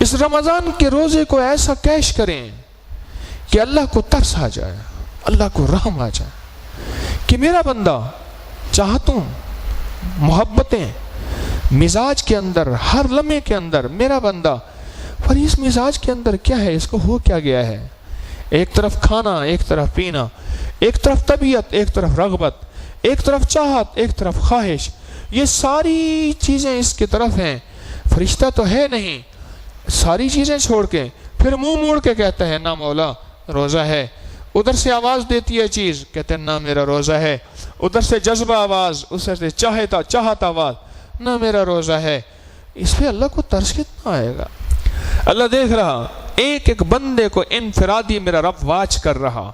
اس رمضان کے روزے کو ایسا کیش کریں کہ اللہ کو ترس آ جائے، اللہ کو رحم آ جائے کہ میرا بندہ چاہتوں، محبتیں مزاج کے اندر، ہر لمحے کے اندر میرا بندہ، پر اس مزاج کے اندر کیا ہے، اس کو ہو کیا گیا ہے؟ ایک طرف کھانا، ایک طرف پینا، ایک طرف طبیعت، ایک طرف رغبت، ایک طرف چاہت، ایک طرف خواہش، یہ ساری چیزیں اس کی طرف ہیں۔ فرشتہ تو ہے نہیں، ساری چیزیں چھوڑ کے پھر منہ موڑ کے کہتا ہے نہ مولا روزہ ہے۔ ادھر سے آواز دیتی ہے چیز، کہتے ہیں نہ میرا روزہ ہے۔ ادھر سے جذبہ آواز، ادھر سے چاہت آواز، نہ میرا روزہ ہے۔ اس پہ اللہ کو ترس کتنا آئے گا؟ اللہ دیکھ رہا، ایک ایک بندے کو انفرادی میرا رب واچ کر رہا،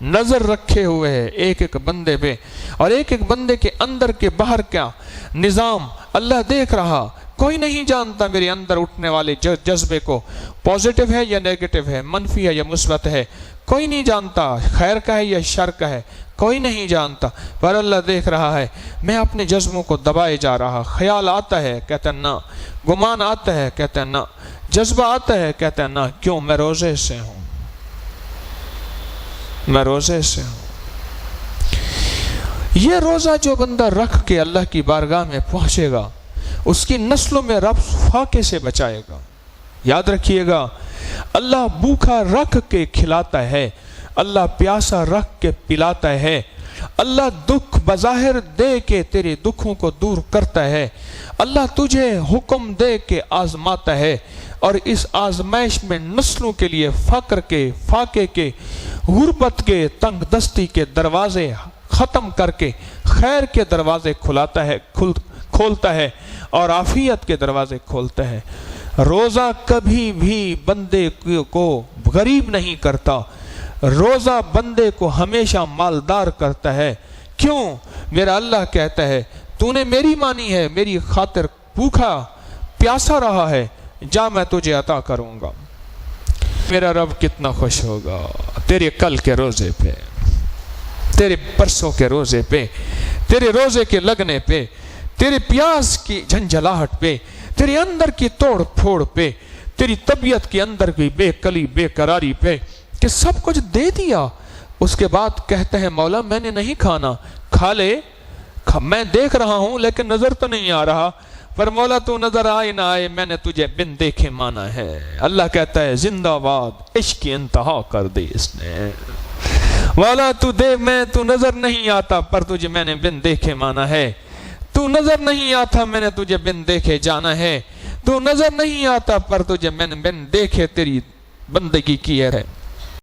نظر رکھے ہوئے ہے ایک ایک بندے پہ، اور ایک ایک بندے کے اندر کے باہر کا نظام اللہ دیکھ رہا۔ کوئی نہیں جانتا میرے اندر اٹھنے والے جذبے کو، پازیٹیو ہے یا نیگیٹو ہے، منفی ہے یا مثبت ہے، کوئی نہیں جانتا، خیر کا ہے یا شر کا ہے، کوئی نہیں جانتا، پر اللہ دیکھ رہا ہے۔ میں اپنے جذبوں کو دبائے جا رہا، خیال آتا ہے کہتا ہے نہ، گمان آتا ہے کہتا ہے نہ، جذبہ آتا ہے کہتا ہے نہ، کیوں؟ میں روزے سے ہوں، میں روزے سے ہوں۔ یہ روزہ جو بندہ رکھ کے اللہ کی بارگاہ میں پہنچے گا، اس کی نسلوں میں رب فاقے سے بچائے گا۔ یاد رکھیے گا، اللہ بھوکا رکھ کے کھلاتا ہے، اللہ پیاسا رکھ کے پلاتا ہے، اللہ دکھ بظاہر دے کے تیرے دکھوں کو دور کرتا ہے، اللہ تجھے حکم دے کے آزماتا ہے، اور اس آزمائش میں نسلوں کے لیے فقر کے، فاقے کے، غربت کے، تنگ دستی کے دروازے ختم کر کے خیر کے دروازے کھولتا ہے اور عافیت کے دروازے کھولتا ہے۔ روزہ کبھی بھی بندے کو غریب نہیں کرتا، روزہ بندے کو ہمیشہ مالدار کرتا ہے۔ کیوں؟ میرا اللہ کہتا ہے تو نے میری مانی ہے، میری خاطر بھوکا پیاسا رہا ہے، جا میں تجھے عطا کروں گا۔ میرا رب کتنا خوش ہوگا تیرے کل کے روزے پہ، تیرے پرسوں کے روزے پہ، تیرے روزے کے لگنے پہ، تیرے پیاس کی جھنجھلاہٹ پہ، تیرے اندر کی توڑ پھوڑ پہ، تیری طبیعت کے اندر کی بے کلی بے قراری پہ، کہ سب کچھ دے دیا۔ اس کے بعد کہتے ہیں مولا میں نے نہیں کھانا، کھا لے، میں دیکھ رہا ہوں لیکن نظر تو نہیں آ رہا، پر مولا تو نظر آئے نہ آئے میں نے تجھے بن دیکھے مانا ہے۔ اللہ کہتا ہے زندہ باد، عشق کی انتہا کر دی اس نے۔ مولا تو دے، میں تو نظر نہیں آتا پر تجھے میں نے بن دیکھے مانا ہے، تو نظر نہیں آتا میں نے تجھے بن دیکھے جانا ہے، تو نظر نہیں آتا پر تجھے میں نے بن دیکھے تیری بندگی کی ہے۔